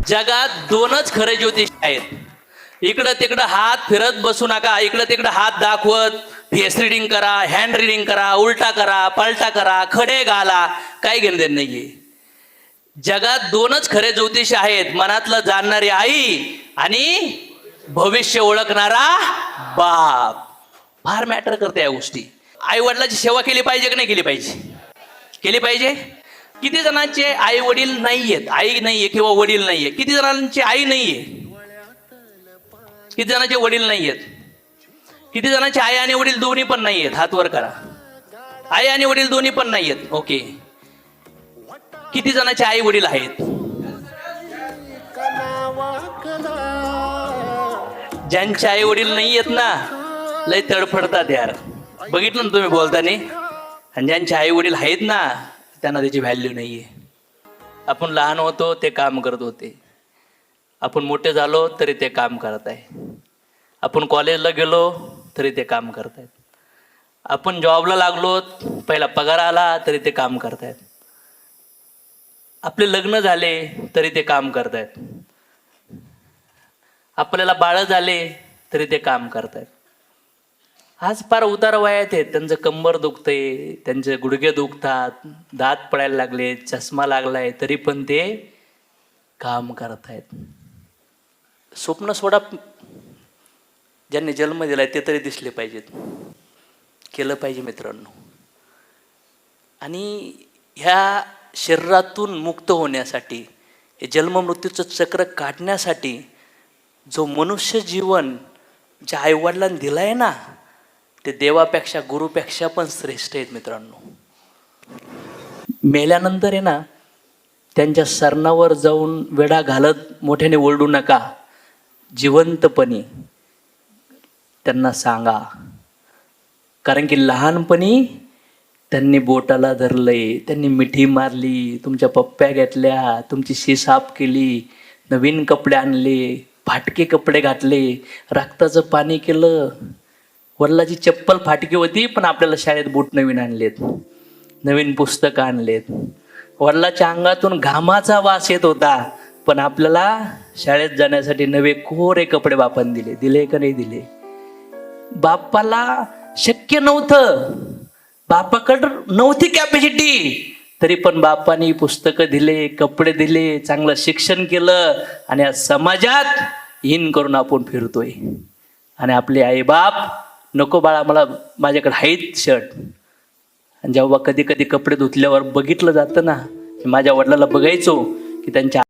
जगात दोनच खरे ज्योतिष आहेत. इकडं तिकडं हात फिरत बसू नका. इकडं तिकडं हात दाखवत फेस रिडिंग करा, हँड रिडिंग करा, उलटा करा, पलटा करा, खडे घाला, काही घेणं देणं नाहीये. जगात दोनच खरे ज्योतिष आहेत. मनातलं जाणणारी आई आणि भविष्य ओळखणारा बाप. फार मॅटर करते या गोष्टी. आई वडिलांची सेवा केली पाहिजे की नाही केली पाहिजे? केली पाहिजे. किती जणांचे आई वडील नाहीयेत, आई नाहीये किंवा वडील नाहीये? किती जणांची आई नाहीये? किती जणांचे वडील नाहीयेत? किती जणांचे आई आणि वडील दोन्ही पण नाहीयेत? हात वर करा. आई आणि वडील दोन्ही पण नाहीयेत. ओके. किती जणांचे आई वडील आहेत? ज्यांचे आई वडील नाहीयेत ना, लय तडफडतात यार. बघितलं ना तुम्ही बोलताना. आणि ज्यांचे आई वडील आहेत ना, त्यांना त्याची व्हॅल्यू नाहीये. आपण लहान होतो ते काम करत होते, आपण मोठे झालो तरी ते काम करत आहे, आपण कॉलेजला गेलो तरी ते काम करत आहेत, आपण जॉबला लागलो पहिला पगार आला तरी ते काम करतायत, आपले लग्न झाले तरी ते काम करतायत, आपल्याला बाळ झाले तरी ते काम करतायत. आज फार उतार वयात आहेत, त्यांचं कंबर दुखतंय, त्यांचे गुडघे दुखतात, दात पडायला लागले, चष्मा लागलाय, तरी पण ते काम करतायत. स्वप्न सोडा. ज्यांनी जन्म दिलाय ते तरी दिसले पाहिजेत. केलं पाहिजे मित्रांनो. आणि ह्या शरीरातून मुक्त होण्यासाठी, हे जन्ममृत्यूचं चक्र काढण्यासाठी जो मनुष्य जीवन ज्या आईवडिलांनी दिलाय ना, ते देवापेक्षा गुरुपेक्षा पण श्रेष्ठ आहेत मित्रांनो. मेल्यानंतर आहे ना, त्यांच्या सरणावर जाऊन वेडा घालत मोठ्याने ओरडू नका. जिवंतपणी त्यांना सांगा. कारण की लहानपणी त्यांनी बोटाला धरलंय, त्यांनी मिठी मारली, तुमच्या पप्प्या घेतल्या, तुमची शी साफ केली, नवीन कपडे आणले, फाटके कपडे घातले, रक्ताचं पाणी केलं. वडिलाची चप्पल फाटकी होती पण आपल्याला शाळेत बूट नवीन आणलेत, नवीन पुस्तकं आणलेत. वडिलाच्या अंगातून घामाचा वास येत होता पण आपल्याला शाळेत जाण्यासाठी नवे कोरे कपडे बापाने दिले. दिले का नाही दिले? बापाला शक्य नव्हतं, बापाकडं नव्हती कॅपॅसिटी, तरी पण बापाने पुस्तकं दिले, कपडे दिले, चांगलं शिक्षण केलं. आणि या समाजात इन करून आपण फिरतोय. आणि आपले आई बाप, नको बाळा मला माझ्याकडे आहेत शर्ट. आणि जेव्हा कधी कधी कपडे धुतल्यावर बघितलं जातं ना, माझ्या वडिलाला बघायचो की त्यांच्या